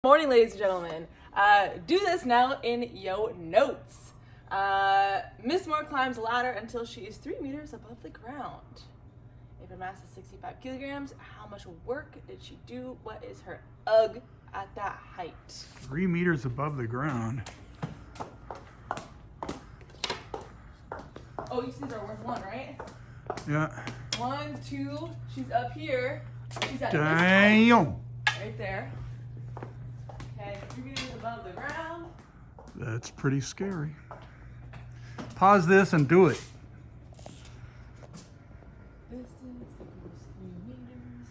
Morning, ladies and gentlemen. Do this now in yo notes. Miss Moore climbs a ladder until she is 3 meters above the ground. If her mass is 65 kilograms, how much work did she do? What is her UGG at that height? 3 meters above the ground. Oh, you see they're worth one, right? Yeah. 1, 2, she's up here. She's at this Damn. height, right there. Okay, 3 meters above the ground. That's pretty scary. Pause this and do it. Distance equals 3 meters.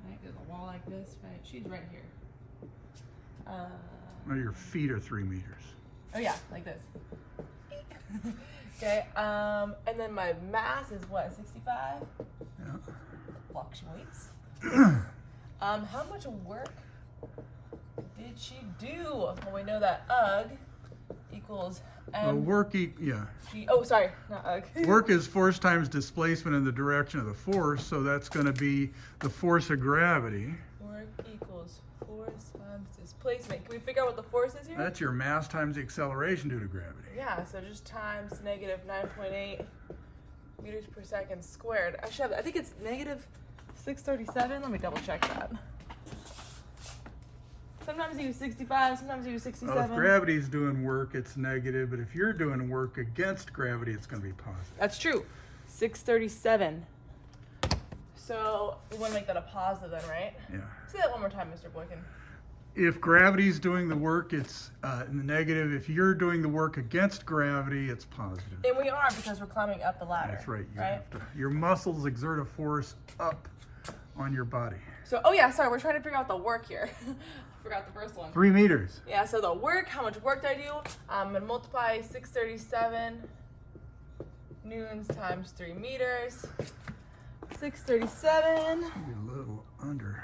Right, there's a wall like this, right? She's right here. Oh, your feet are 3 meters. Oh yeah, like this. Okay, and then my mass is what, 65? Yeah. Fluctuates. How much work did she do? Well, we know that UGG equals Yeah. oh, sorry, not UGG. Work is force times displacement in the direction of the force, so that's going to be the force of gravity. Work equals force times displacement. Can we figure out what the force is here? That's your mass times the acceleration due to gravity. Yeah, so just times negative 9.8 meters per second squared. Actually, I think it's negative 637. Let me double check that. Sometimes you use 65, sometimes you use 67. Well, if gravity's doing work, it's negative, but if you're doing work against gravity, it's going to be positive. That's true. 637. So we want to make that a positive then, right? Yeah. Say that one more time, Mr. Boykin. If gravity's doing the work, it's in the negative. If you're doing the work against gravity, it's positive. And we are, because we're climbing up the ladder. That's right. Right? Your muscles exert a force up on your body. So, oh yeah, sorry, we're trying to figure out the work here. Forgot the first one. 3 meters. Yeah, so the work, how much work did I do? I'm gonna multiply 637 newtons times 3 meters. 637. Maybe a little under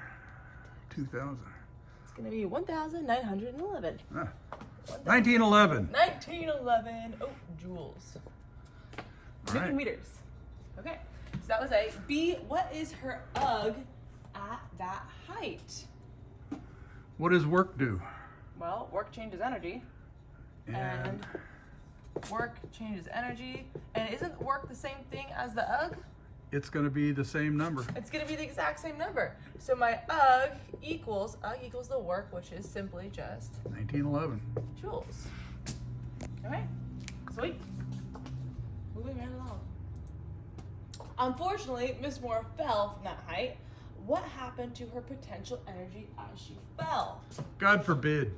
2,000. It's gonna be 1,911. 1911. 1911. Oh, joules. All Newton right. meters. Okay, so that was A. B, what is her UGG at that height? What does work do? Well, work changes energy. And work changes energy. And isn't work the same thing as the UGG? It's going to be the same number. It's going to be the exact same number. So my UGG equals the work, which is simply just 1911. joules. All right, sweet. Moving right along. Unfortunately, Miss Moore fell from that height. What happened to her potential energy as she fell? God forbid.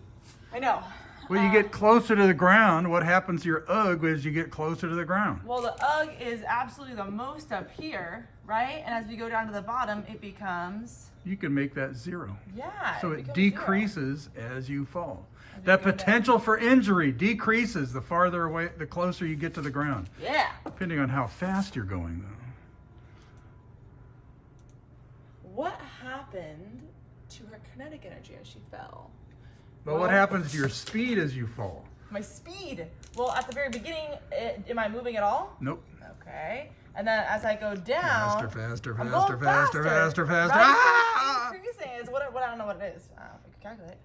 I know. Well, you get closer to the ground. What happens to your UGG as you get closer to the ground? Well, the UGG is absolutely the most up here, right? And as we go down to the bottom, it becomes... You can make that 0. Yeah. So it becomes decreases as you fall. As you That go down. potential for injury decreases the farther away, the closer you get to the ground. Yeah. Depending on how fast you're going, though. What happened to her kinetic energy as she fell? But what happens to your speed as you fall? My speed. Well, at the very beginning, am I moving at all? Nope. Okay. And then as I go down, Faster, faster, I'm faster, going faster, faster, faster. Right? Ah! It's increasing. It's what I don't know what it is. We can calculate.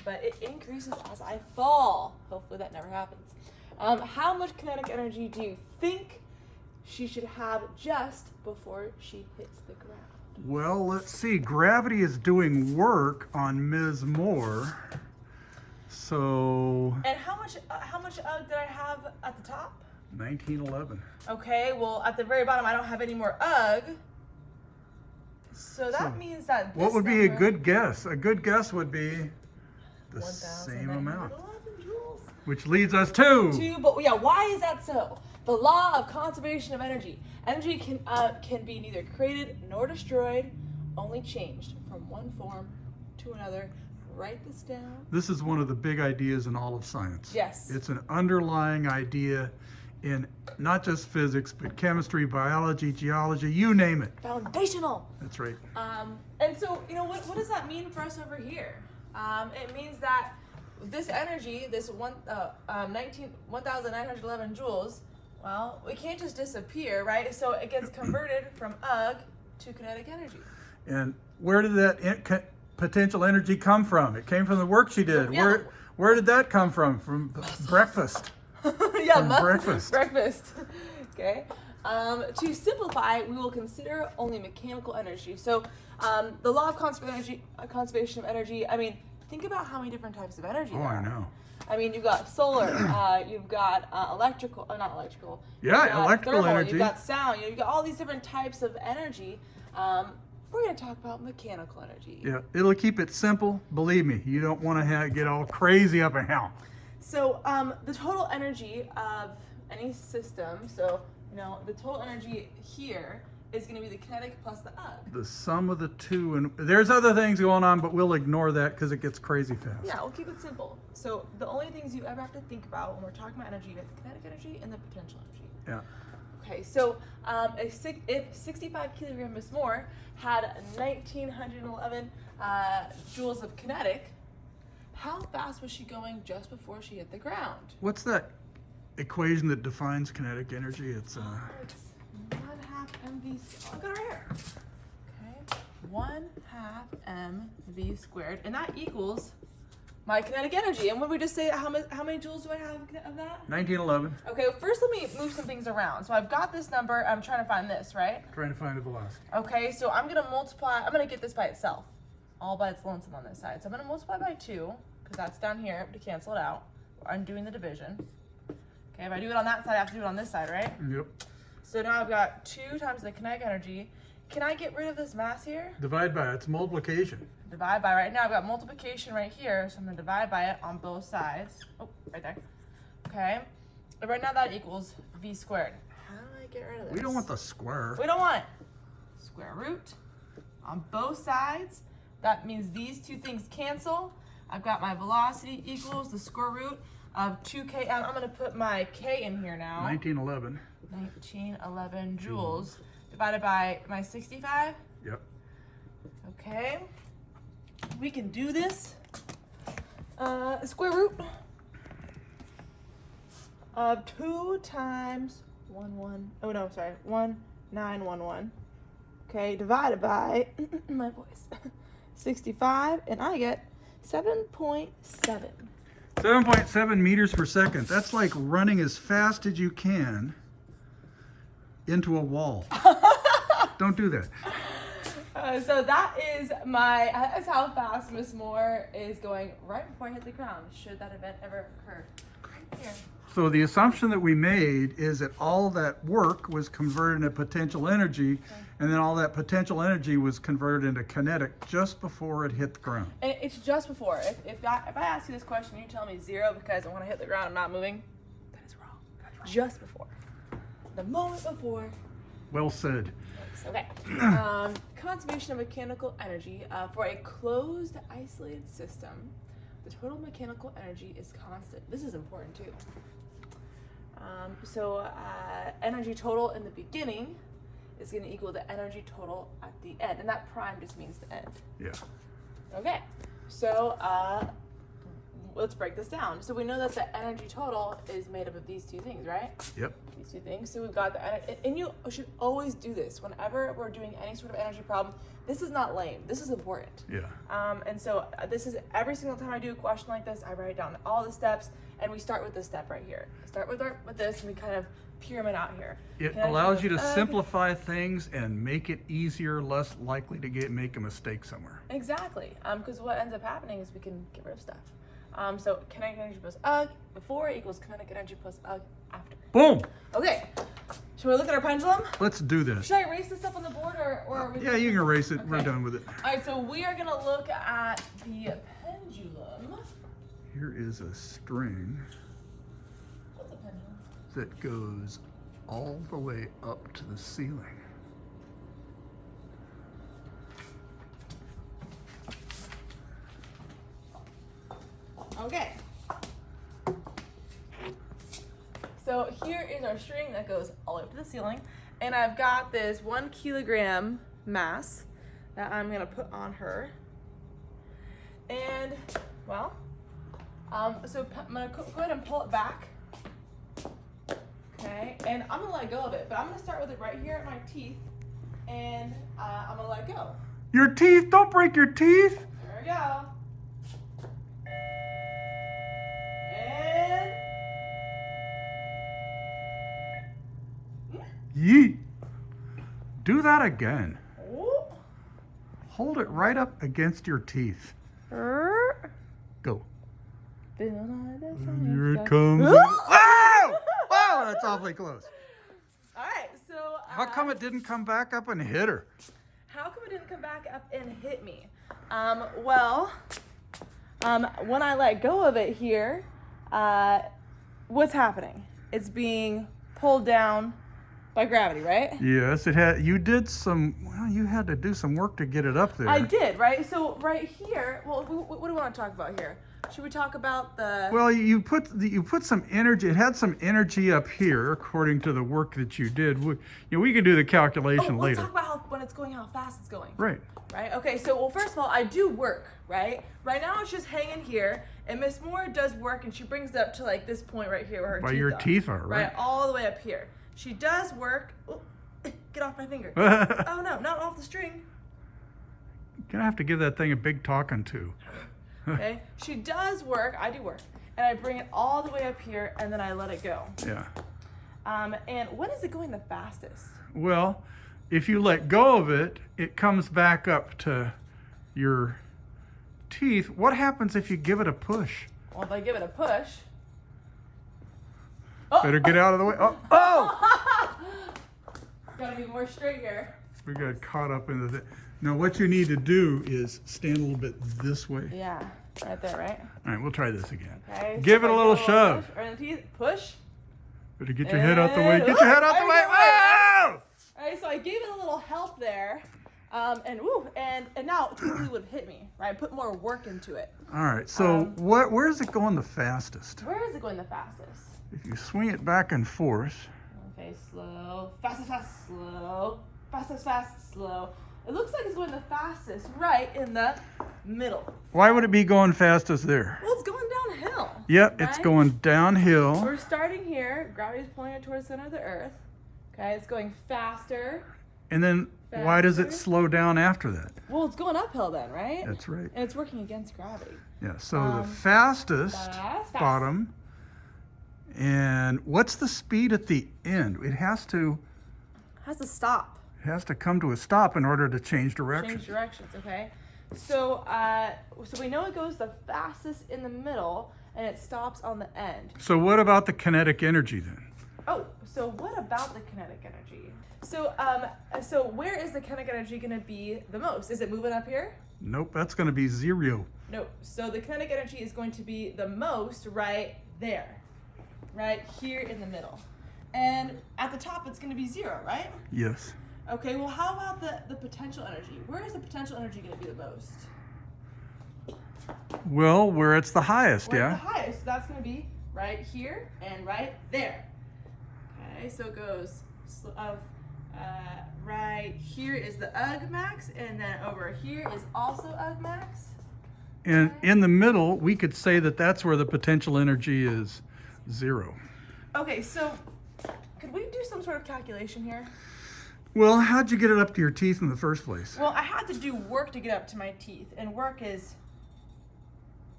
But it increases as I fall. Hopefully that never happens. How much kinetic energy do you think she should have just before she hits the ground? Well, let's see. Gravity is doing work on Ms. Moore. So, And how much UGG did I have at the top? 1911. Okay, well at the very bottom I don't have any more UGG. So that means that this What would be a number- good guess? A good guess would be the same amount. 1,911 joules. Which leads us to... But yeah, why is that so? The law of conservation of energy. Energy can be neither created nor destroyed, only changed from one form to another. Write this down. This is one of the big ideas in all of science. Yes. It's an underlying idea in not just physics, but chemistry, biology, geology, you name it. Foundational. That's right. And so, what does that mean for us over here? It means that this energy, this 1,911 joules, well, it can't just disappear, right? So it gets converted from UGG to kinetic energy. And where did that potential energy come from? It came from the work she did. Yeah. Where did that come from? From breakfast. Yeah, From breakfast. Breakfast. Okay. To simplify, we will consider only mechanical energy. So, the law of conservation of energy. I mean, think about how many different types of energy Oh, there are. I know. I mean, you've got solar, you've got electrical, not electrical. Yeah, you've got electrical thermal, energy. You've got sound. You've got all these different types of energy. We're going to talk about mechanical energy. Yeah, it'll keep it simple. Believe me, you don't want to get all crazy up in hell. So, the total energy of any system, so, the total energy here is going to be the kinetic plus the UG. The sum of the two, and there's other things going on, but we'll ignore that because it gets crazy fast. Yeah, we'll keep it simple. So, the only things you ever have to think about when we're talking about energy, you have the kinetic energy and the potential energy. Yeah. Okay, so if 65 kilogram Miss Moore had 1911 joules of kinetic, how fast was she going just before she hit the ground? What's that equation that defines kinetic energy? It's It's 1/2 mv. Oh, I got it right here. Okay, 1/2 mv squared, and that equals my kinetic energy. And what did we just say? How many joules do I have of that? 1911. Okay, well, first let me move some things around. So I've got this number. I'm trying to find this, right? Trying to find the velocity. Okay, so I'm gonna multiply. I'm gonna get this by itself, all by its lonesome on this side. So I'm gonna multiply by 2 because that's down here to cancel it out. We're undoing the division. Okay, if I do it on that side, I have to do it on this side, right? Yep. So now I've got 2 times the kinetic energy. Can I get rid of this mass here? Divide by it's multiplication. Divide by, right now I've got multiplication right here, so I'm gonna divide by it on both sides. Oh, right there. Okay, and right now that equals v squared. How do I get rid of this? We don't want the square. We don't want it. Square root on both sides. That means these two things cancel. I've got my velocity equals the square root of 2k. I'm going to put my k in here now. 1911. 1911 joules divided by my 65. Yep. Okay. We can do this. Square root of 2 times 1911. Okay, divided by my voice 65, and I get 7.7. 7.7 meters per second. That's like running as fast as you can into a wall. Don't do that. So that's how fast Miss Moore is going right before I hit the ground, should that event ever occur. Right here. So the assumption that we made is that all that work was converted into potential energy, and then all that potential energy was converted into kinetic just before it hit the ground. And it's just before. If I ask you this question, you tell me 0 because when I hit the ground, I'm not moving. That is wrong. Just before. The moment before. Well said. Okay. Conservation of mechanical energy. For a closed, isolated system, the total mechanical energy is constant. This is important too. Energy total in the beginning is going to equal the energy total at the end. And that prime just means the end. Yeah. Okay. So let's break this down. So we know that the energy total is made up of these two things, right? Yep. These two things. So we've got the energy, and you should always do this whenever we're doing any sort of energy problem. This is not lame. This is important. Yeah. And so this is every single time I do a question like this, I write down all the steps, and we start with this step right here. Start with this, and we kind of pyramid out here. It allows you to simplify things and make it easier, less likely to make a mistake somewhere. Exactly. Because what ends up happening is we can get rid of stuff. So kinetic energy plus UG before equals kinetic energy plus UG after. Boom! Okay. Should we look at our pendulum? Let's do this. Should I erase this up on the board or are we... Yeah, you can erase it. Okay. We're done with it. All right, so we are going to look at the pendulum. Here is a string What's a pendulum? that goes all the way up to the ceiling. Okay. So here is our string that goes all the way up to the ceiling. And I've got this 1 kilogram mass that I'm going to put on her. And, well, so I'm going to go ahead and pull it back. Okay, and I'm going to let go of it. But I'm going to start with it right here at my teeth. And I'm going to let go. Your teeth? Don't break your teeth. All we go. And Yeet. Do that again. ooh. Hold it right up against your teeth. Go. Here it comes. Wow! Wow, that's awfully close. All right, so How come it didn't come back up and hit her? how come it didn't come back up and hit me? Well, when I let go of it here, what's happening? It's being pulled down by gravity, right? Yes, it had. You did some. Well, you had to do some work to get it up there. I did, right? So right here, well, what do we want to talk about here? Should we talk about the? Well, you put some energy. It had some energy up here, according to the work that you did. We can do the calculation let's later. talk about when it's going, how fast it's going. Right. Right. Okay. So, well, first of all, I do work, right? Right now, it's just hanging here, and Miss Moore does work, and she brings it up to like this point right here where her By teeth your are. teeth are, right? Right, all the way up here. She does work. Oh, get off my finger. Oh no, not off the string. Gonna have to give that thing a big talking to. Okay. She does work. I do work, and I bring it all the way up here, and then I let it go. Yeah. And when is it going the fastest? Well, if you let go of it, it comes back up to your teeth. What happens if you give it a push? Well, if I give it a push. Oh. Better get out of the way. Oh! Oh! Gotta be more straight here. We got caught up in the thing. Now, what you need to do is stand a little bit this way. Yeah, right there, right? All right, we'll try this again. Okay. Give so it a I little give shove. Push, or in the teeth, push. Better get your head out the way. And- Get your head out the There we way. go. Wow! All right, so I gave it a little help there, and now it totally would have hit me. Right, I put more work into it. All right, so where is it going the fastest? Where is it going the fastest? If you swing it back and forth, Okay, slow, fast, slow, fast, slow. It looks like it's going the fastest right in the middle. why would it be going fastest there? Well, it's going downhill. Yep, it's right? going downhill. We're starting here. Gravity's pulling it towards the center of the Earth. Okay, it's going faster. And then why does it Faster. slow down after that? Well, it's going uphill then, right? That's right. And it's working against gravity. Yeah, so the fastest fast. bottom. And what's the speed at the end? It has to Has to stop. come to a stop in order to change direction. Change directions, okay? So, so we know it goes the fastest in the middle, and it stops on the end. So what about the kinetic energy then? Oh, so what about the kinetic energy? So, so where is the kinetic energy going to be the most? Is it moving up here? Nope, that's going to be zero. No. So the kinetic energy is going to be the most right there, right here in the middle, and at the top it's going to be zero, right? Yes. Okay. Well, how about the potential energy? Where is the potential energy going to be the most? Well, where it's the highest, Where's yeah. the highest? So that's going to be right here and right there. Okay, so it goes right here is the UG max, and then over here is also UG max. And in the middle, we could say that that's where the potential energy is zero. Okay, so could we do some sort of calculation here? Well, how'd you get it up to your teeth in the first place? Well, I had to do work to get up to my teeth, and work is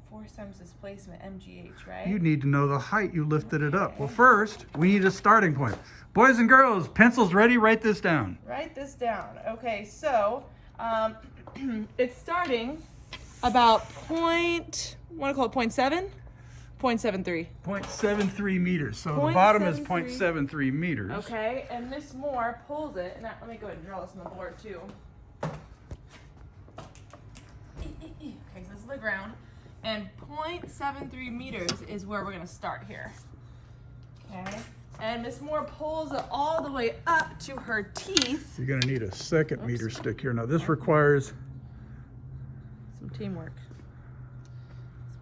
force times displacement, mgh, right? You need to know the height you lifted it up. Well, first, we need a starting point. Boys and girls, pencils ready? Write this down. Write this down. Okay, so it's starting about point, what do I call it, 0.7? 0.73. 0.73 meters. So the bottom is 0.73. 0.73 meters. Okay, and Miss Moore pulls it, and let me go ahead and draw this on the board too. Okay, so this is the ground, and 0.73 meters is where we're gonna start here. Okay, and Miss Moore pulls it all the way up to her teeth. You're going to need a second meter stick here. Now, this requires Some teamwork.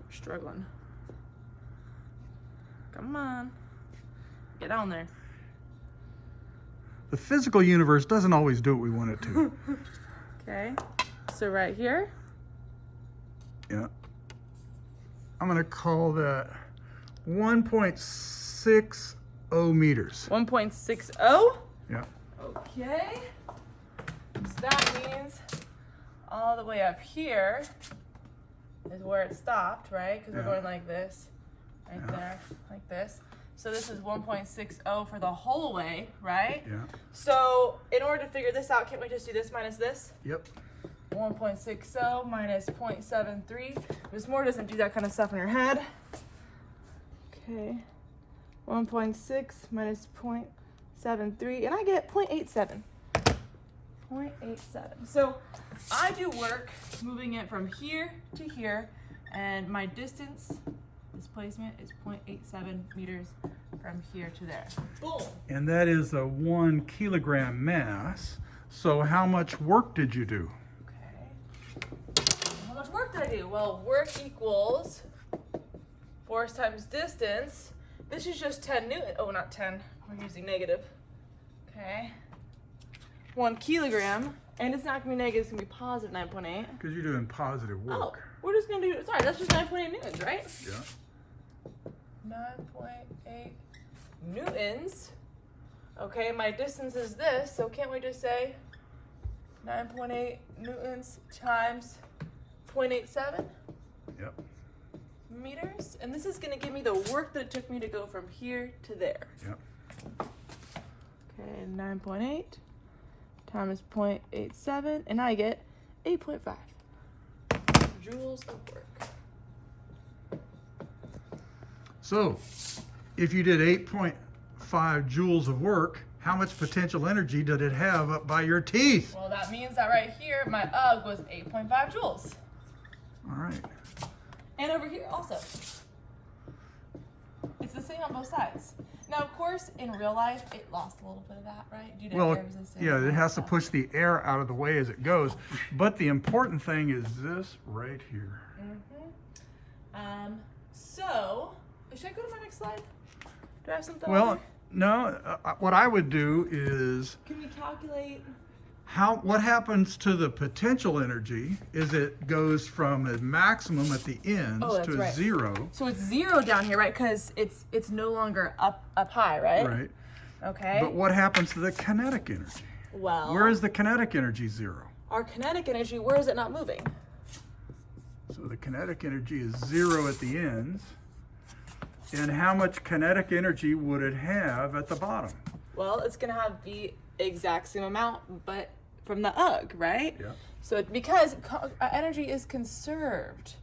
We're struggling. Come on, get on there. the physical universe doesn't always do what we want it to. Okay, so right here. Yeah. I'm going to call that 1.60 meters. 1.60. Yeah. Okay. So that means all the way up here is where it stopped, right? Because we're Yeah. going like this, right Yeah. there, like this. So this is 1.60 for the whole way, right? Yeah. So in order to figure this out, can't we just do this minus this? Yep. 1.60 minus 0.73. Miss Moore doesn't do that kind of stuff in her head. Okay. 1.6 minus 0.73, and I get 0.87. 0.87. So I do work moving it from here to here, and my distance, displacement, is 0.87 meters from here to there. Boom. And that is a 1 kilogram mass. So how much work did you do? Okay. How much work did I do? Well, work equals force times distance. This is just 10 Newton. Oh, not 10. We're using negative. Okay. 1 kilogram. And it's not going to be negative. It's going to be positive 9.8. Because you're doing positive Oh, work. we're just going to do, sorry, that's just 9.8 newtons, right? Yeah. 9.8 newtons. Okay, my distance is this, so can't we just say 9.8 newtons times 0.87 Yep. meters? And this is going to give me the work that it took me to go from here to there. Yep. Okay, 9.8 times 0.87, and I get 8.5 joules of work. So if you did 8.5 joules of work, how much potential energy did it have up by your teeth? Well, that means that right here, my UG was 8.5 joules. All right. And over here also. It's the same on both sides. Now, of course, in real life, it lost a little bit of that, right? Due to Well, air resistance. yeah, and it all has that to stuff. push the air out of the way as it goes. But the important thing is this right here. So, should I go to my next slide? Do I have something on Well, there? no, what I would do is Can we calculate? what happens to the potential energy is it goes from a maximum at the ends Oh, that's to a right. 0. So it's 0 down here, right? Because it's no longer up high, right? Right. Okay. But what happens to the kinetic energy? Well, Where is the kinetic energy 0? our kinetic energy, where is it not moving? So the kinetic energy is 0 at the ends. And how much kinetic energy would it have at the bottom? Well, it's going to have the exact same amount, but from the UG, right? Yeah. So because energy is conserved,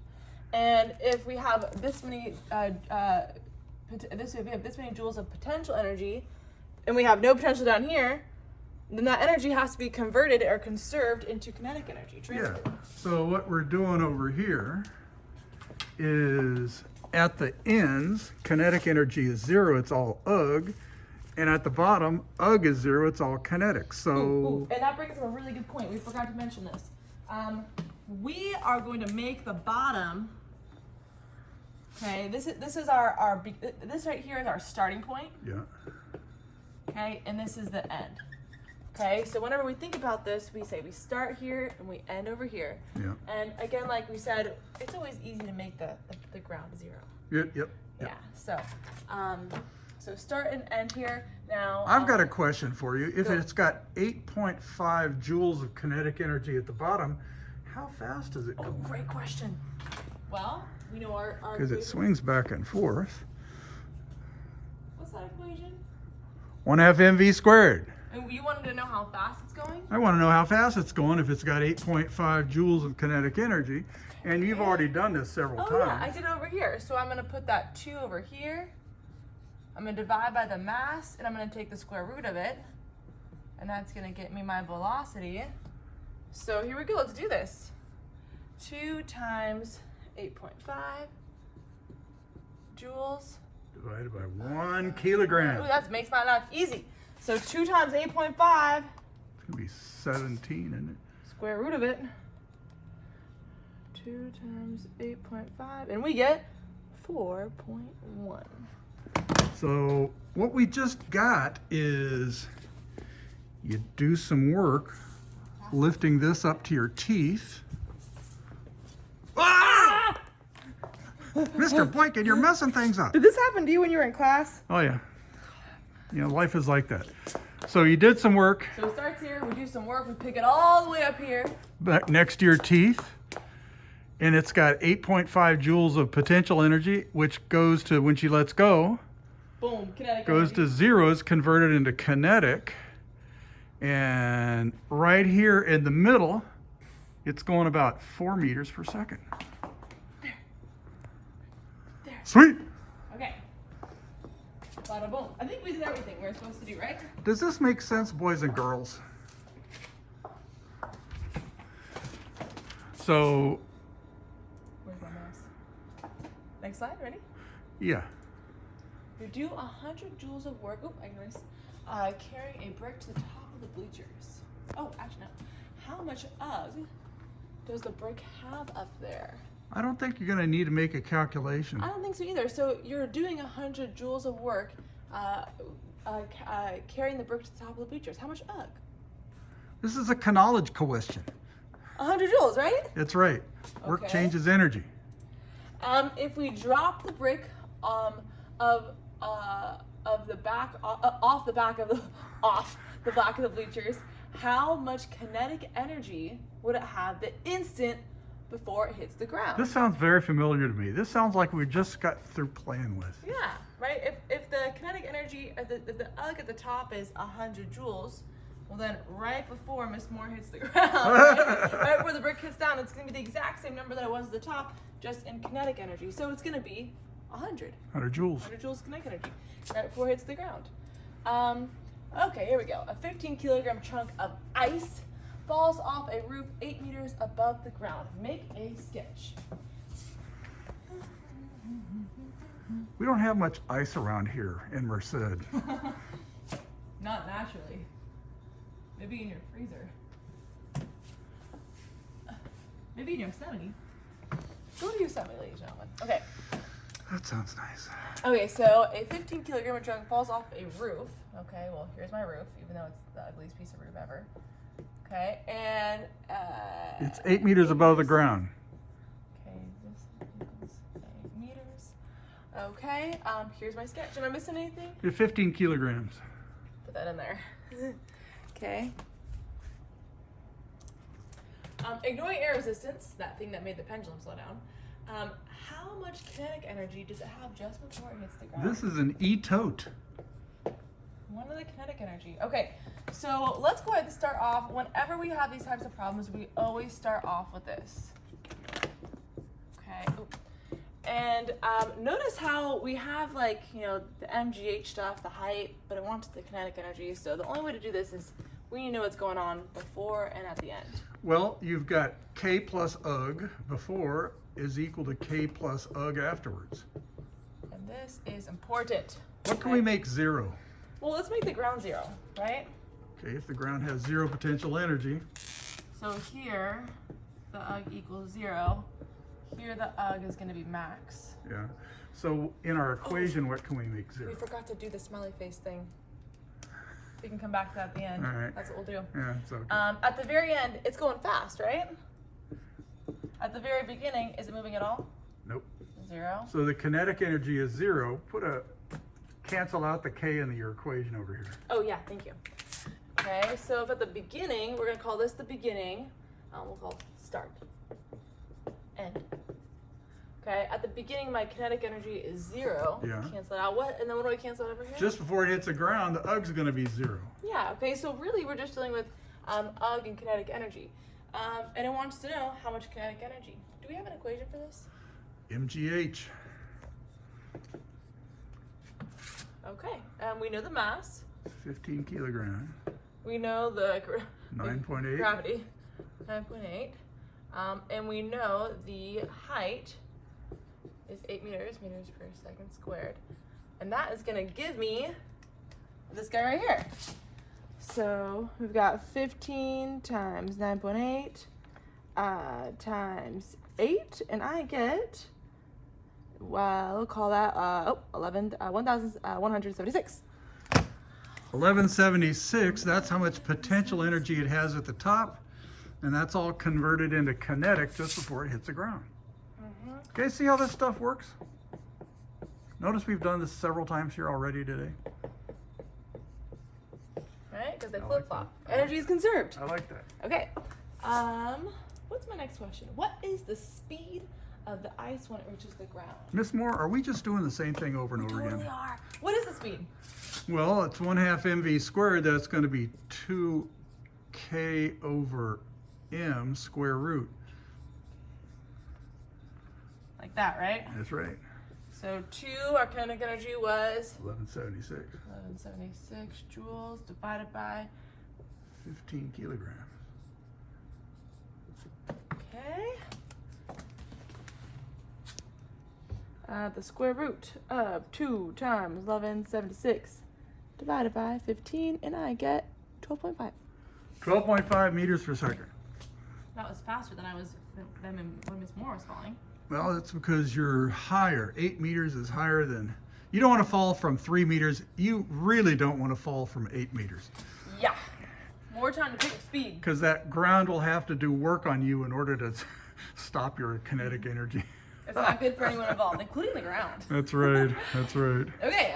and if we have this many, if we have this many joules of potential energy, and we have no potential down here, then that energy has to be converted or conserved into kinetic energy. Yeah. Transferred. So what we're doing over here is at the ends, kinetic energy is 0, it's all UG. And at the bottom, UG is 0, it's all kinetic. So, Ooh, and that brings up a really good point. We forgot to mention this. We are going to make the bottom. Okay, this is our this right here is our starting point. yeah. Okay, and this is the end. Okay, so whenever we think about this, we say we start here and we end over here. Yeah. And again, like we said, it's always easy to make the ground 0. Yep. Yeah. So, so start and end here. Now I've got a question for you. If Go. it's got 8.5 joules of kinetic energy at the bottom, how fast does it Oh, go? great question. Well, we know our Because it equation. swings back and forth. What's that equation? 1/2 mv squared. And you wanted to know how fast it's going? I want to know how fast it's going if it's got 8.5 joules of kinetic energy. And you've already done this several Oh yeah, I times. did it over here. So I'm going to put that 2 over here. I'm going to divide by the mass, and I'm going to take the square root of it. And that's going to get me my velocity. So here we go. Let's do this. 2 times 8.5 joules. Divided by 1 Ooh, kilogram. that makes my life easy. So 2 times 8.5, It's going to be 17, isn't it? square root of it. 2 times 8.5, and we get 4.1. So what we just got is you do some work lifting this up to your teeth. Ah! Mr. Boykin, you're messing things up. Did this happen to you when you were in class? Oh yeah. You know, life is like that. So you did some work So it starts here, we do some work, we pick it all the way up here. back next to your teeth. And it's got 8.5 joules of potential energy, which goes to, when she lets go, Boom, kinetic goes energy. to zero, is converted into kinetic. And right here in the middle, it's going about 4 meters per second. There. Sweet. Okay. Bada boom. I think we did everything we were supposed to do, right? Does this make sense, boys and girls? So, Where's my mouse? Next slide, ready? yeah. You do 100 joules of work. Oh, I can erase. Carrying a brick to the top of the bleachers. Oh, actually, no. How much UGG does the brick have up there? I don't think you're going to need to make a calculation. I don't think so either. So you're doing 100 joules of work carrying the brick to the top of the bleachers. How much UGG? This is a knowledge question. 100 joules, right? That's right. Work Okay. changes energy. If we drop the brick of the back off the back of the bleachers, how much kinetic energy would it have the instant before it hits the ground? This sounds very familiar to me. This sounds like we just got through playing with. Yeah, right. If the kinetic energy, the UGG at the top is 100 joules, well then right before Miss Moore hits the ground, right before the brick hits down, it's going to be the exact same number that it was at the top, just in kinetic energy. So it's going to be 100. 100 joules. 100 joules kinetic energy right before it hits the ground. Okay, here we go. A 15-kilogram chunk of ice falls off a roof 8 meters above the ground. Make a sketch. We don't have much ice around here in Merced. Not naturally. Maybe in your freezer. Maybe in Yosemite. Go to Yosemite, ladies and gentlemen. Okay. That sounds nice. Okay, so a 15-kilogram chunk falls off a roof. Okay, well, here's my roof, even though it's the ugliest piece of roof ever. Okay, and It's 8 meters above the ground. Okay, this equals 8 meters. Okay, here's my sketch. Am I missing anything? It's 15 kilograms. Put that in there. Okay. Ignoring air resistance, that thing that made the pendulum slow down. How much kinetic energy does it have just before it hits the ground? This is an E-tote. One of the kinetic energy. Okay, so let's go ahead and start off. Whenever we have these types of problems, we always start off with this. Okay. Oop. And notice how we have, like, you know, the MGH stuff, the height, but it wants the kinetic energy. So the only way to do this is we need to know what's going on before and at the end. Well, you've got K plus UG before is equal to K plus UG afterwards. And this is important. What can we make zero? Well, let's make the ground zero, right? Okay, if the ground has zero potential energy, So here, the UG equals 0. Here, the UG is going to be max. yeah. So in our equation, what can we make zero? We forgot to do the smiley face thing. We can come back to that at the end. All right. That's what we'll do. Yeah, it's okay. At the very end, it's going fast, right? At the very beginning, is it moving at all? Nope. 0. So the kinetic energy is zero. Cancel out the K in your equation over here. Oh, yeah, thank you. Okay, so if at the beginning, we're going to call this the beginning. We'll call it start. End. Okay, at the beginning, my kinetic energy is 0. Yeah. Cancel it out. What? And then what do I cancel out over here? Just before it hits the ground, the UG's going to be zero. Yeah, okay, so really we're just dealing with UG and kinetic energy. And it wants to know how much kinetic energy. Do we have an equation for this? MGH. Okay, we know the mass. 15 kilograms. We know the 9.8. gravity, 9.8. And we know the height is 8 meters per second squared. And that is going to give me this guy right here. So we've got 15 times 9.8 times 8, and I get, well, we'll call that 1,176. 1176, that's how much potential energy it has at the top, and that's all converted into kinetic just before it hits the ground. Okay, see how this stuff works? Notice we've done this several times here already today. Right? Because they I like flip-flop. that. Energy is conserved. I like that. Okay. What's my next question? What is the speed of the ice when it reaches the ground? Miss Moore, are we just doing the same thing over and over Totally again? are. What is the speed? Well, it's 1/2 mv squared. That's going to be 2k over m square root. Like that, right? That's right. So 2, our kinetic energy was 1176. 1176 joules divided by, 15 kilograms. okay. The square root of 2 times 1176 divided by 15, and I get 12.5. 12.5 meters per second. That was faster than when Miss Moore was falling. Well, that's because you're higher. 8 meters is higher than. You don't want to fall from 3 meters. You really don't want to fall from 8 meters. Yeah. More time to pick speed. Because that ground will have to do work on you in order to stop your kinetic energy. It's not good for anyone involved, including the ground. That's right. That's right. Okay,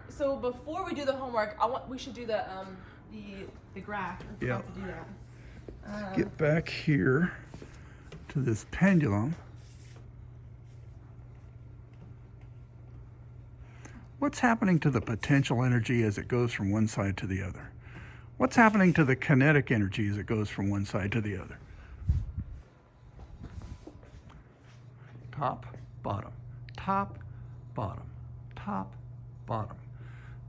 so before we do the homework, we should do the graph. I forgot to do that. Get back here to this pendulum. What's happening to the potential energy as it goes from one side to the other? What's happening to the kinetic energy as it goes from one side to the other? Top, bottom, top, bottom, top, bottom.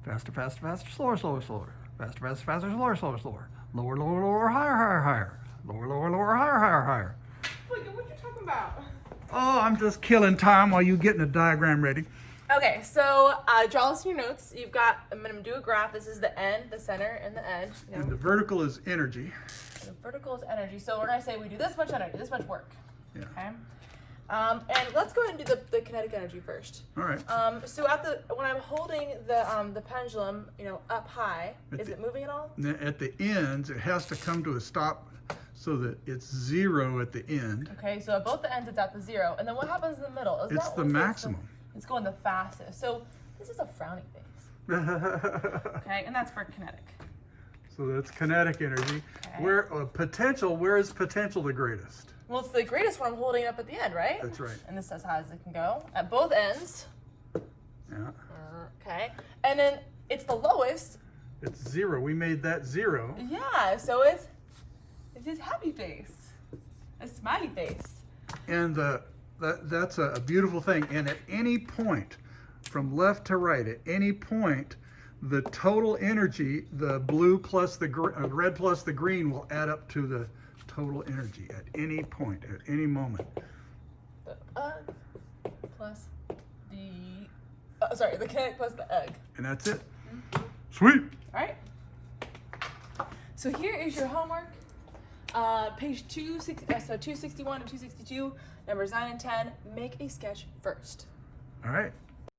Faster, faster, faster, slower, slower, slower. Faster, faster, faster, slower, slower, slower. Lower, lower, lower, higher, higher, higher. Lower, lower, lower, higher, higher, higher. Look, what you talking about? Oh, I'm just killing time while you getting a diagram ready. Okay, so draw this in your notes. You've got, I'm going to do a graph. This is the end, the center, and the edge. You know, And the vertical is energy. the vertical is energy. So we're going to say we do this much energy, this much work. Yeah. Okay. And let's go ahead and do the kinetic energy first. All right. So when I'm holding the pendulum, up high, is it moving at all? At the ends, it has to come to a stop so that it's 0 at the end. Okay, so at both the ends it's at the 0. And then what happens in the middle? Is It's that the when maximum. It's going the fastest. So this is a frowny face. Okay, and that's for kinetic. So that's kinetic energy. Okay. Where is potential the greatest? Well, it's the greatest one I'm holding up at the end, right? That's right. And this is as high as it can go at both ends. Yeah. Okay, and then it's the lowest. It's 0. We made that 0. Yeah, so it's his happy face, a smiley face. And that's a beautiful thing. And at any point, from left to right, at any point, the total energy, the blue plus the red plus the green, will add up to the total energy at any point, at any moment. The plus the kinetic plus the egg. And that's it. Sweet. All right. So here is your homework. Page 261 and 262, numbers 9 and 10. Make a sketch first. All right.